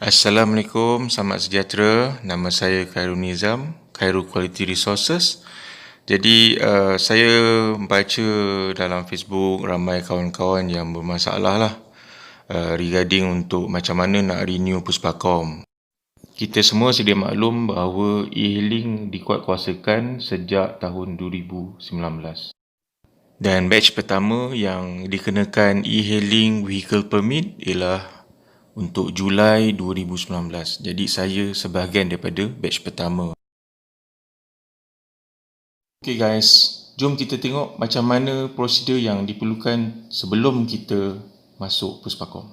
Assalamualaikum, selamat sejahtera. Nama saya Khairul Nizam, Khairul Quality Resources. Jadi, saya baca dalam Facebook ramai kawan-kawan yang bermasalah lah regarding untuk macam mana nak renew Puspakom. Kita semua sedia maklum bahawa e-hailing dikuatkuasakan sejak tahun 2019. Dan batch pertama yang dikenakan e-hailing vehicle permit ialah untuk Julai 2019. Jadi saya sebahagian daripada batch pertama. Okay guys, jom kita tengok macam mana prosedur yang diperlukan sebelum kita masuk Puspakom.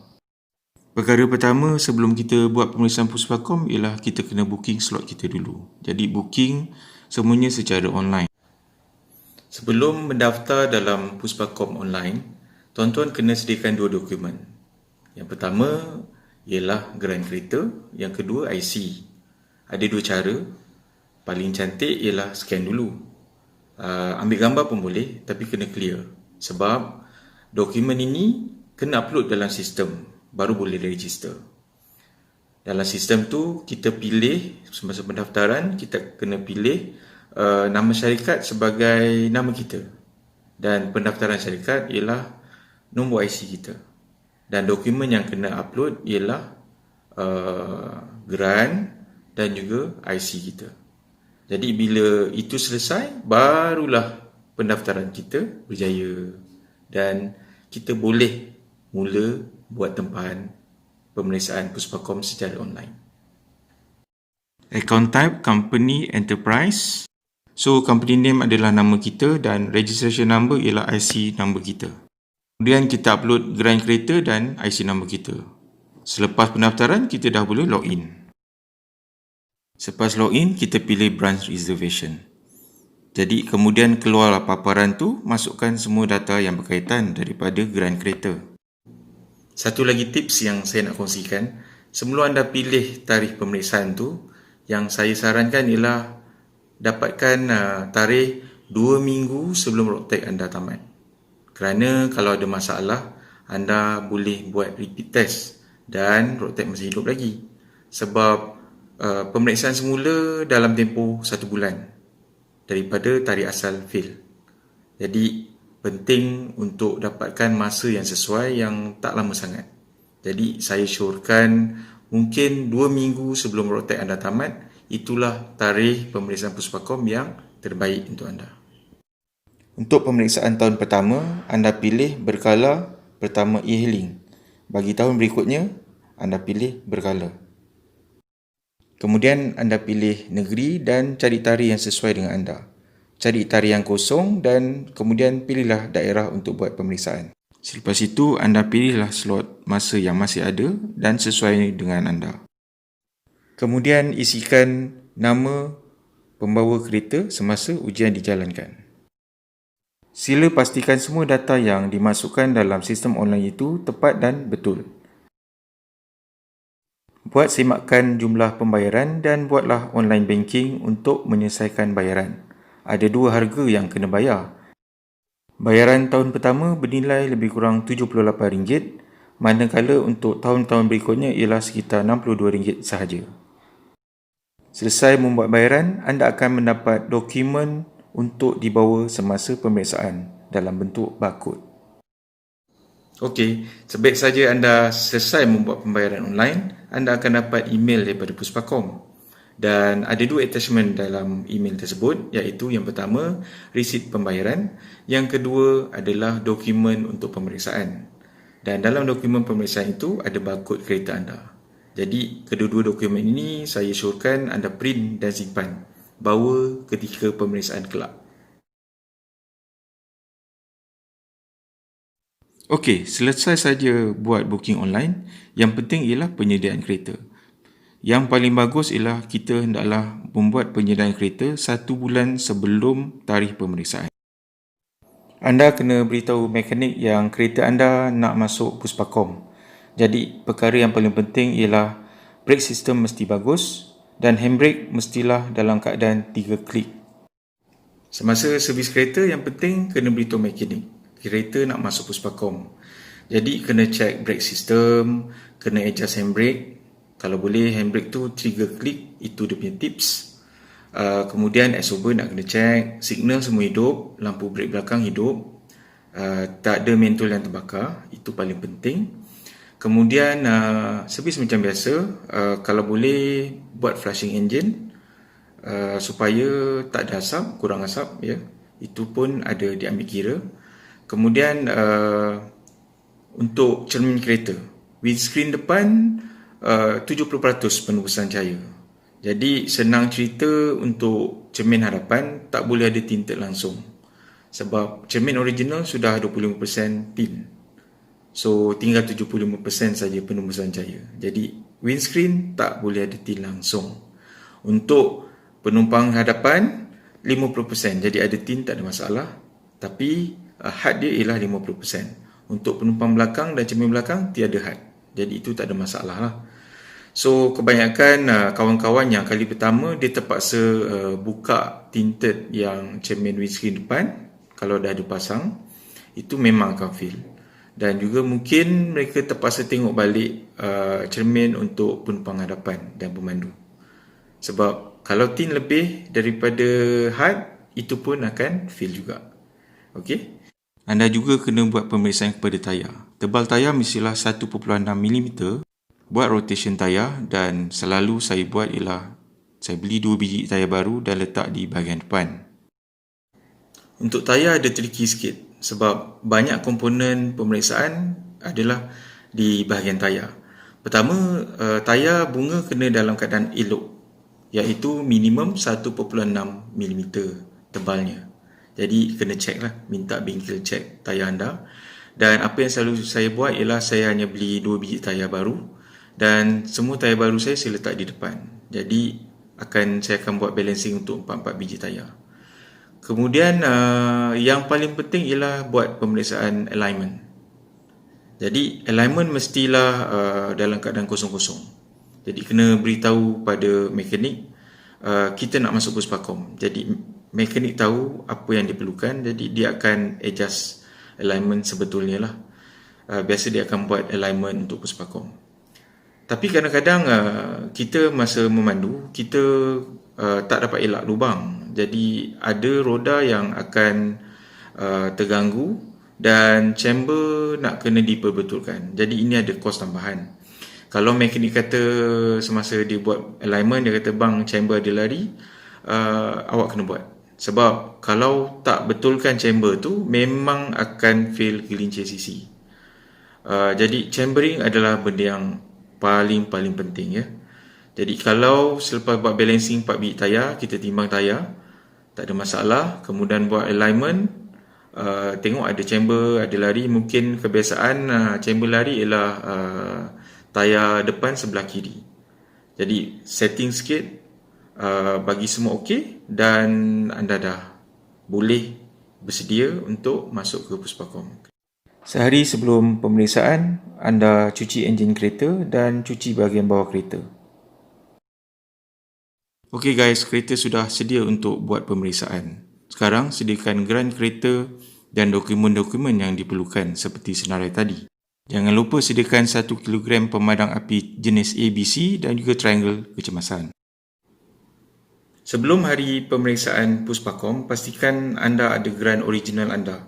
Perkara pertama sebelum kita buat pemeriksaan Puspakom ialah kita kena booking slot kita dulu. Jadi booking semuanya secara online. Sebelum mendaftar dalam Puspakom online, tuan-tuan kena sediakan dua dokumen. Yang pertama ialah geran kereta, yang kedua IC. Ada dua cara. Paling cantik ialah scan dulu. Ambil gambar pun boleh, tapi kena clear. Sebab dokumen ini kena upload dalam sistem, baru boleh register. Dalam sistem tu, kita pilih, semasa pendaftaran, kita kena pilih nama syarikat sebagai nama kita. Dan pendaftaran syarikat ialah nombor IC kita. Dan dokumen yang kena upload ialah geran dan juga IC kita. Jadi bila itu selesai, barulah pendaftaran kita berjaya. Dan kita boleh mula buat tempahan pemeriksaan Puspakom secara online. Account type, company, enterprise. So, company name adalah nama kita dan registration number ialah IC number kita. Kemudian kita upload geran kereta dan IC nombor kita. Selepas pendaftaran, kita dah boleh login. Selepas login, kita pilih branch reservation. Jadi kemudian keluarlah paparan tu, masukkan semua data yang berkaitan daripada geran kereta. Satu lagi tips yang saya nak kongsikan, sebelum anda pilih tarikh pemeriksaan tu, yang saya sarankan ialah dapatkan tarikh 2 minggu sebelum road tag anda tamat. Kerana kalau ada masalah, anda boleh buat repeat test dan road tag masih hidup lagi. Sebab pemeriksaan semula dalam tempoh 1 bulan daripada tarikh asal fail. Jadi, penting untuk dapatkan masa yang sesuai yang tak lama sangat. Jadi, saya syorkan mungkin 2 minggu sebelum road tag anda tamat, itulah tarikh pemeriksaan Puspakom yang terbaik untuk anda. Untuk pemeriksaan tahun pertama, anda pilih berkala pertama e-hailing. Bagi tahun berikutnya, anda pilih berkala. Kemudian anda pilih negeri dan cari tarikh yang sesuai dengan anda. Cari tarikh yang kosong dan kemudian pilihlah daerah untuk buat pemeriksaan. Selepas itu, anda pilihlah slot masa yang masih ada dan sesuai dengan anda. Kemudian isikan nama pembawa kereta semasa ujian dijalankan. Sila pastikan semua data yang dimasukkan dalam sistem online itu tepat dan betul. Buat semakan jumlah pembayaran dan buatlah online banking untuk menyelesaikan bayaran. Ada dua harga yang kena bayar. Bayaran tahun pertama bernilai lebih kurang RM78, manakala untuk tahun-tahun berikutnya ialah sekitar RM62 sahaja. Selesai membuat bayaran, anda akan mendapat dokumen untuk dibawa semasa pemeriksaan dalam bentuk barcode. Okey, sebaik saja anda selesai membuat pembayaran online, anda akan dapat email daripada Puspakom. Dan ada dua attachment dalam email tersebut, iaitu yang pertama, resit pembayaran. Yang kedua adalah dokumen untuk pemeriksaan. Dan dalam dokumen pemeriksaan itu ada barcode kereta anda. Jadi, kedua-dua dokumen ini saya syorkan anda print dan simpan. Bawa ketika pemeriksaan kelak. Okey, selesai saja buat booking online. Yang penting ialah penyediaan kereta. Yang paling bagus ialah kita hendaklah membuat penyediaan kereta 1 bulan sebelum tarikh pemeriksaan. Anda kena beritahu mekanik yang kereta anda nak masuk Puspakom. Jadi, perkara yang paling penting ialah brake system mesti bagus dan handbrake mestilah dalam keadaan 3 klik. Semasa servis kereta, yang penting kena beritahu mekanik kereta nak masuk Puspakom. Jadi kena check brake system, kena adjust handbrake Kalau boleh handbrake tu trigger click, itu dia punya tips. Kemudian exhaust nak kena check, signal semua hidup, lampu brake belakang hidup, tak ada mentol yang terbakar, itu paling penting. Kemudian servis macam biasa, kalau boleh buat flushing engine supaya tak ada asap, kurang asap ya. Itu pun ada diambil kira. Kemudian untuk cermin kereta, windscreen depan 70% penembusan cahaya. Jadi senang cerita untuk cermin hadapan tak boleh ada tinted langsung. Sebab cermin original sudah 25% tint. So tinggal 75% saja penembusan cahaya. Jadi windscreen tak boleh ada tint langsung. Untuk penumpang hadapan 50%. Jadi ada tint tak ada masalah. Tapi had dia ialah 50%. Untuk penumpang belakang dan cermin belakang tiada had. Jadi itu tak ada masalah lah. So kebanyakan kawan-kawan yang kali pertama dia terpaksa buka tinted yang cermin windscreen depan. Kalau dah ada pasang, itu memang akan fail. Dan juga mungkin mereka terpaksa tengok balik cermin untuk penumpang hadapan dan pemandu. Sebab kalau tint lebih daripada had, itu pun akan fail juga. Okey. Anda juga kena buat pemeriksaan kepada tayar. Tebal tayar mestilah 1.6 mm. Buat rotation tayar, dan selalu saya buat ialah saya beli 2 biji tayar baru dan letak di bahagian depan. Untuk tayar ada tricky sikit sebab banyak komponen pemeriksaan adalah di bahagian tayar. Pertama, tayar bunga kena dalam keadaan elok, iaitu minimum 1.6 mm tebalnya. Jadi kena check lah, minta bengkel check tayar anda. Dan apa yang selalu saya buat ialah saya hanya beli 2 biji tayar baru dan semua tayar baru saya letak di depan. Jadi saya akan buat balancing untuk 4 biji tayar. Kemudian yang paling penting ialah buat pemeriksaan alignment. Jadi alignment mestilah dalam keadaan kosong-kosong. Jadi kena beritahu pada mekanik kita nak masuk puspakom. Jadi mekanik tahu apa yang diperlukan, jadi dia akan adjust alignment sebetulnya lah. Biasa dia akan buat alignment untuk puspakom. Tapi kadang-kadang kita masa memandu, kita tak dapat elak lubang. Jadi ada roda yang akan terganggu dan chamber nak kena diperbetulkan. Jadi ini ada kos tambahan. Kalau mekanik kata semasa dia buat alignment, dia kata bang chamber ada lari, awak kena buat. Sebab kalau tak betulkan chamber tu, memang akan fail gelincir sisi. Jadi chambering adalah benda yang paling penting ya. Jadi kalau selepas buat balancing 4 biji tayar, kita timbang tayar, tak ada masalah. Kemudian buat alignment, tengok ada chamber, ada lari. Mungkin kebiasaan chamber lari ialah tayar depan sebelah kiri. Jadi setting sikit, bagi semua okey, dan anda dah boleh bersedia untuk masuk ke puspakom. Sehari sebelum pemeriksaan, anda cuci enjin kereta dan cuci bahagian bawah kereta. Okey guys, kereta sudah sedia untuk buat pemeriksaan. Sekarang sediakan geran kereta dan dokumen-dokumen yang diperlukan seperti senarai tadi. Jangan lupa sediakan 1 kg pemadam api jenis ABC dan juga triangle kecemasan. Sebelum hari pemeriksaan puspakom, pastikan anda ada geran original anda.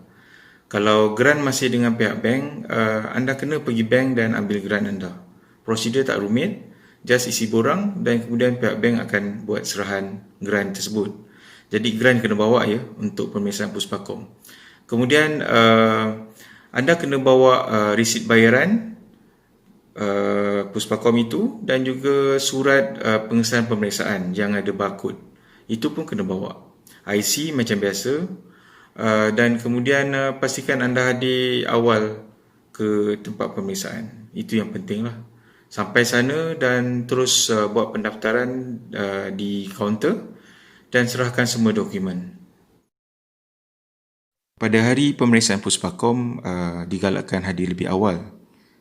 Kalau geran masih dengan pihak bank, anda kena pergi bank dan ambil geran anda. Prosedur tak rumit, just isi borang dan kemudian pihak bank akan buat serahan geran tersebut. Jadi geran kena bawa ya untuk pemeriksaan puspakom. Kemudian anda kena bawa resit bayaran puspakom itu dan juga surat pengesahan pemeriksaan yang ada barcode. Itu pun kena bawa. IC macam biasa, dan kemudian pastikan anda hadir awal ke tempat pemeriksaan. Itu yang penting lah. Sampai sana dan terus buat pendaftaran di kaunter dan serahkan semua dokumen. Pada hari pemeriksaan puspakom, digalakkan hadir lebih awal.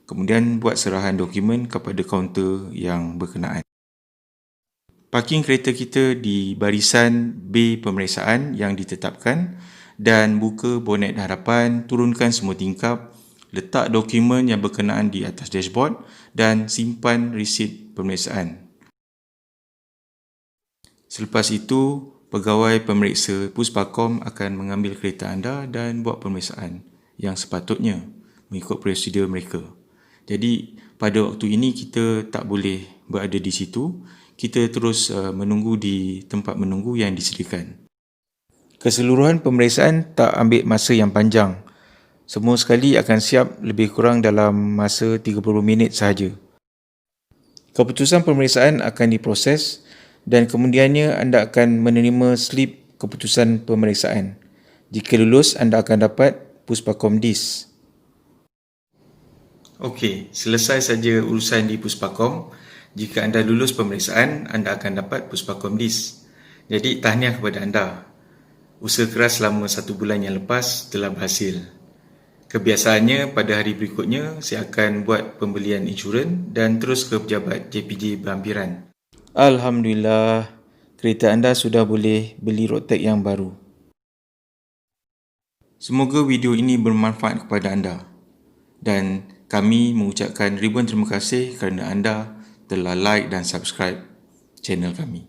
Kemudian buat serahan dokumen kepada kaunter yang berkenaan. Parking kereta kita di barisan bay pemeriksaan yang ditetapkan dan buka bonet hadapan, turunkan semua tingkap, Letak dokumen yang berkenaan di atas dashboard dan simpan resit pemeriksaan. Selepas itu, pegawai pemeriksa Puspakom akan mengambil kereta anda dan buat pemeriksaan yang sepatutnya mengikut prosedur mereka. Jadi, pada waktu ini kita tak boleh berada di situ. Kita terus menunggu di tempat menunggu yang disediakan. Keseluruhan pemeriksaan tak ambil masa yang panjang. Semua sekali akan siap lebih kurang dalam masa 30 minit sahaja. Keputusan pemeriksaan akan diproses dan kemudiannya anda akan menerima slip keputusan pemeriksaan. Jika lulus, anda akan dapat Puspakom Dis. Okey, selesai saja urusan di Puspakom. Jika anda lulus pemeriksaan, anda akan dapat Puspakom Dis. Jadi, tahniah kepada anda. Usaha keras selama 1 bulan yang lepas telah berhasil. Kebiasaannya, pada hari berikutnya, saya akan buat pembelian insurans dan terus ke pejabat JPJ berhampiran. Alhamdulillah, kereta anda sudah boleh beli road tag yang baru. Semoga video ini bermanfaat kepada anda. Dan kami mengucapkan ribuan terima kasih kerana anda telah like dan subscribe channel kami.